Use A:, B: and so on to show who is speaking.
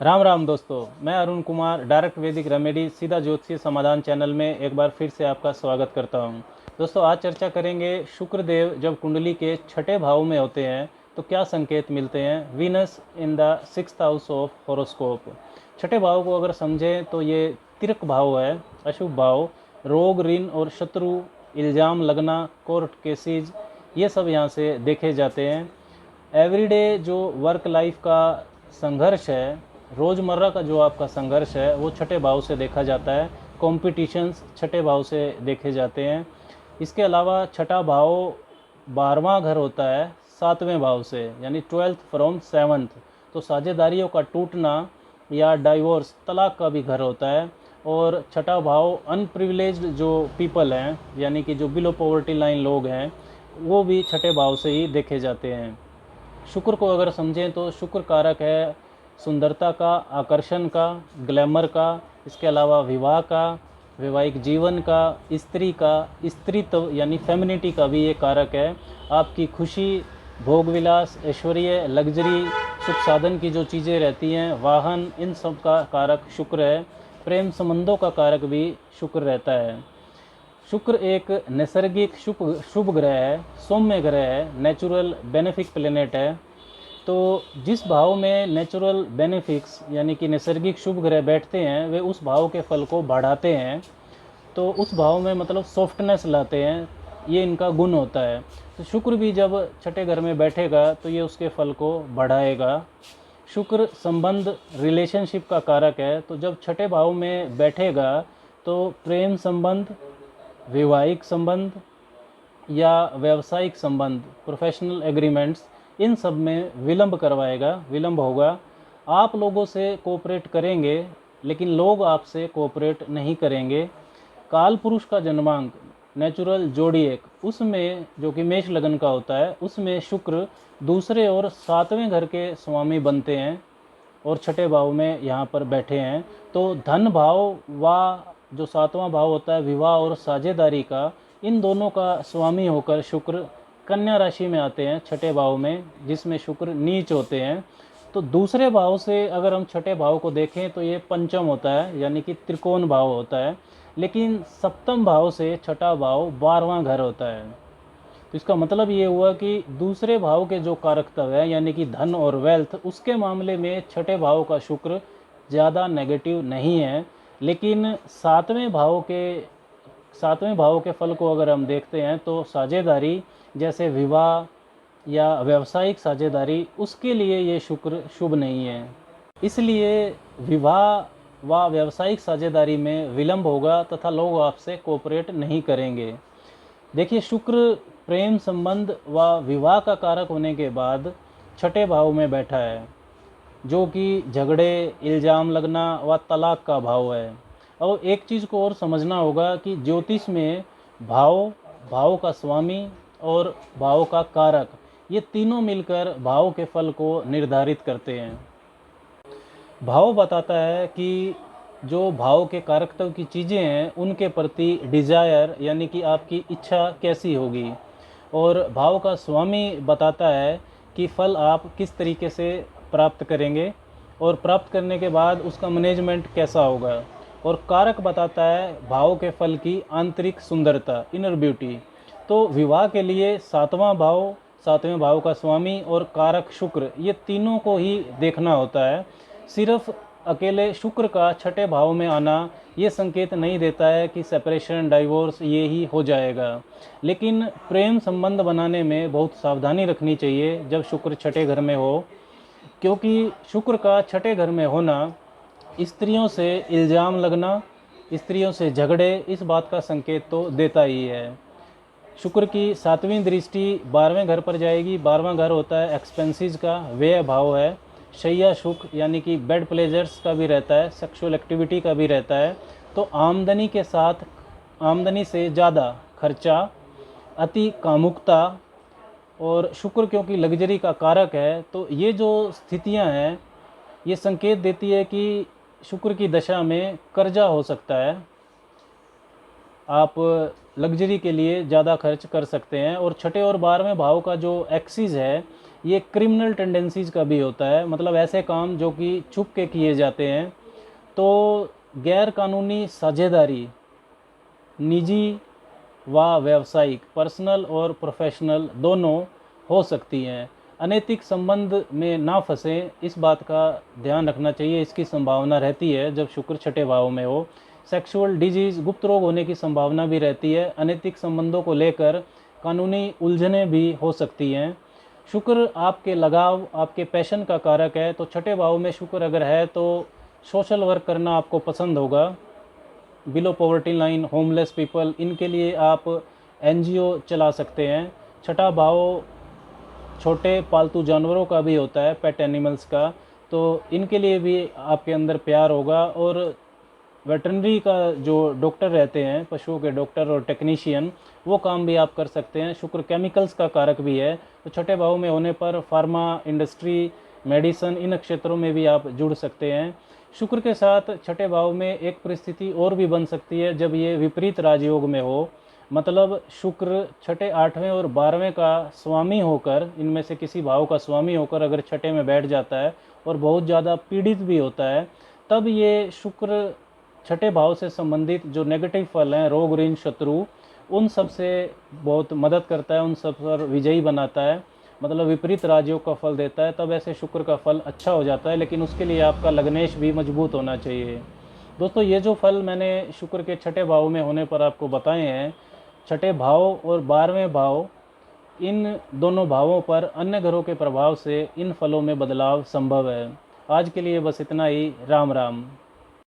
A: राम राम दोस्तों, मैं अरुण कुमार डायरेक्ट वैदिक रेमेडी सीधा ज्योतिषीय समाधान चैनल में एक बार फिर से आपका स्वागत करता हूं। दोस्तों, आज चर्चा करेंगे शुक्रदेव जब कुंडली के छठे भाव में होते हैं तो क्या संकेत मिलते हैं। Venus in the sixth house of horoscope. छठे भाव को अगर समझें तो ये तिरक भाव है, अशुभ भाव। रोग, ऋण और शत्रु, इल्ज़ाम लगना, कोर्ट केसेज, ये सब यहाँ से देखे जाते हैं। एवरीडे जो वर्क लाइफ का संघर्ष है, रोज़मर्रा का जो आपका संघर्ष है, वो छठे भाव से देखा जाता है। कॉम्पिटिशन्स छठे भाव से देखे जाते हैं। इसके अलावा छठा भाव 12वां घर होता है 7वें भाव से, यानी 12th फ्रॉम 7th। तो साझेदारियों का टूटना या डाइवोर्स, तलाक का भी घर होता है। और छठा भाव अनप्रिविलेज्ड जो पीपल हैं, यानी कि जो बिलो पॉवर्टी लाइन लोग हैं, वो भी छठे भाव से ही देखे जाते हैं। शुक्र को अगर समझें तो शुक्र कारक है सुंदरता का, आकर्षण का, ग्लैमर का। इसके अलावा विवाह का, वैवाहिक जीवन का, स्त्री का, स्त्रीत्व यानी फेमिनिटी का भी ये कारक है। आपकी खुशी, भोग विलास, ऐश्वर्य, लग्जरी, सुख साधन की जो चीज़ें रहती हैं, वाहन, इन सब का कारक शुक्र है। प्रेम संबंधों का कारक भी शुक्र रहता है। शुक्र एक नैसर्गिक शुभ शुभ ग्रह है, सौम्य ग्रह है, नेचुरल बेनिफिक प्लेनेट है। तो जिस भाव में नेचुरल बेनिफिक्स यानी कि नैसर्गिक शुभ ग्रह बैठते हैं, वे उस भाव के फल को बढ़ाते हैं। तो उस भाव में मतलब सॉफ्टनेस लाते हैं, ये इनका गुण होता है। तो शुक्र भी जब छठे घर में बैठेगा तो ये उसके फल को बढ़ाएगा। शुक्र संबंध, रिलेशनशिप का कारक है। तो जब छठे भाव में बैठेगा तो प्रेम संबंध, वैवाहिक संबंध या व्यावसायिक संबंध, प्रोफेशनल एग्रीमेंट्स, इन सब में विलंब करवाएगा, विलंब होगा। आप लोगों से कोऑपरेट करेंगे लेकिन लोग आपसे कोऑपरेट नहीं करेंगे। काल पुरुष का जन्मांक, नेचुरल जोडिएक, उसमें जो कि मेष लगन का होता है, उसमें शुक्र दूसरे और 7वें घर के स्वामी बनते हैं और छठे भाव में यहाँ पर बैठे हैं। तो धन भाव व जो 7वां भाव होता है विवाह और साझेदारी का, इन दोनों का स्वामी होकर शुक्र कन्या राशि में आते हैं छठे भाव में, जिसमें शुक्र नीच होते हैं। तो दूसरे भाव से अगर हम छठे भाव को देखें तो ये पंचम होता है, यानी कि त्रिकोण भाव होता है। लेकिन सप्तम भाव से छठा भाव 12वां घर होता है। तो इसका मतलब ये हुआ कि दूसरे भाव के जो कारकत्व है, यानी कि धन और वेल्थ, उसके मामले में छठे भाव का शुक्र ज़्यादा नेगेटिव नहीं है। लेकिन सातवें भाव के फल को अगर हम देखते हैं तो साझेदारी, जैसे विवाह या व्यावसायिक साझेदारी, उसके लिए ये शुक्र शुभ नहीं है। इसलिए विवाह व व्यावसायिक साझेदारी में विलंब होगा तथा लोग आपसे कोऑपरेट नहीं करेंगे। देखिए, शुक्र प्रेम संबंध व विवाह का कारक होने के बाद छठे भाव में बैठा है, जो कि झगड़े, इल्ज़ाम लगना व तलाक का भाव है। और एक चीज़ को और समझना होगा कि ज्योतिष में भाव, भाव का स्वामी और भाव का कारक, ये तीनों मिलकर भाव के फल को निर्धारित करते हैं। भाव बताता है कि जो भाव के कारकत्व की चीज़ें हैं उनके प्रति डिज़ायर, यानी कि आपकी इच्छा कैसी होगी। और भाव का स्वामी बताता है कि फल आप किस तरीके से प्राप्त करेंगे और प्राप्त करने के बाद उसका मैनेजमेंट कैसा होगा। और कारक बताता है भाव के फल की आंतरिक सुंदरता, इनर ब्यूटी। तो विवाह के लिए 7वां भाव, 7वें भाव का स्वामी और कारक शुक्र, ये तीनों को ही देखना होता है। सिर्फ अकेले शुक्र का छठे भाव में आना ये संकेत नहीं देता है कि सेपरेशन, डाइवोर्स ये ही हो जाएगा। लेकिन प्रेम संबंध बनाने में बहुत सावधानी रखनी चाहिए जब शुक्र छठे घर में हो, क्योंकि शुक्र का छठे घर में होना स्त्रियों से इल्ज़ाम लगना, स्त्रियों से झगड़े, इस बात का संकेत तो देता ही है। शुक्र की 7वीं दृष्टि 12वें घर पर जाएगी। 12वां घर होता है एक्सपेंसेस का, व्यय भाव है। शैया सुख यानी कि बेड प्लेजर्स का भी रहता है, सेक्सुअल एक्टिविटी का भी रहता है। तो आमदनी के साथ, आमदनी से ज़्यादा खर्चा, अति कामुकता, और शुक्र क्योंकि लग्जरी का कारक है, तो ये जो स्थितियां हैं ये संकेत देती है कि शुक्र की दशा में कर्जा हो सकता है। आप लग्जरी के लिए ज़्यादा खर्च कर सकते हैं। और छठे और 12वें भाव का जो एक्सिस है ये क्रिमिनल टेंडेंसीज़ का भी होता है, मतलब ऐसे काम जो कि छुप के किए जाते हैं। तो गैर कानूनी साझेदारी निजी व व्यावसायिक, पर्सनल और प्रोफेशनल दोनों हो सकती हैं। अनैतिक संबंध में ना फंसें, इस बात का ध्यान रखना चाहिए, इसकी संभावना रहती है जब शुक्र छठे भाव में हो। सेक्सुअल डिजीज़, गुप्त रोग होने की संभावना भी रहती है। अनैतिक संबंधों को लेकर कानूनी उलझनें भी हो सकती हैं। शुक्र आपके लगाव, आपके पैशन का कारक है, तो छठे भाव में शुक्र अगर है तो सोशल वर्क करना आपको पसंद होगा। Below poverty line, homeless people, इनके लिए आप एनजीओ चला सकते हैं। छठा भाव छोटे पालतू जानवरों का भी होता है, पेट एनिमल्स का, तो इनके लिए भी आपके अंदर प्यार होगा। और वेटरनरी का जो डॉक्टर रहते हैं, पशुओं के डॉक्टर और टेक्नीशियन, वो काम भी आप कर सकते हैं। शुक्र केमिकल्स का कारक भी है, तो छठे भाव में होने पर फार्मा इंडस्ट्री, मेडिसन, इन क्षेत्रों में भी आप जुड़ सकते हैं। शुक्र के साथ छठे भाव में एक परिस्थिति और भी बन सकती है जब ये विपरीत राजयोग में हो, मतलब शुक्र छठे, 8वें और 12वें का स्वामी होकर, इनमें से किसी भाव का स्वामी होकर अगर छठे में बैठ जाता है और बहुत ज़्यादा पीड़ित भी होता है, तब ये शुक्र छठे भाव से संबंधित जो नेगेटिव फल हैं, रोग, ऋण, शत्रु, उन सब से बहुत मदद करता है, उन सब पर विजयी बनाता है, मतलब विपरीत राजयोग का फल देता है। तब ऐसे शुक्र का फल अच्छा हो जाता है, लेकिन उसके लिए आपका लग्नेश भी मजबूत होना चाहिए। दोस्तों, ये जो फल मैंने शुक्र के छठे भाव में होने पर आपको बताए हैं, छठे भाव और 12वें भाव, इन दोनों भावों पर अन्य ग्रहों के प्रभाव से इन फलों में बदलाव संभव है। आज के लिए बस इतना ही। राम राम।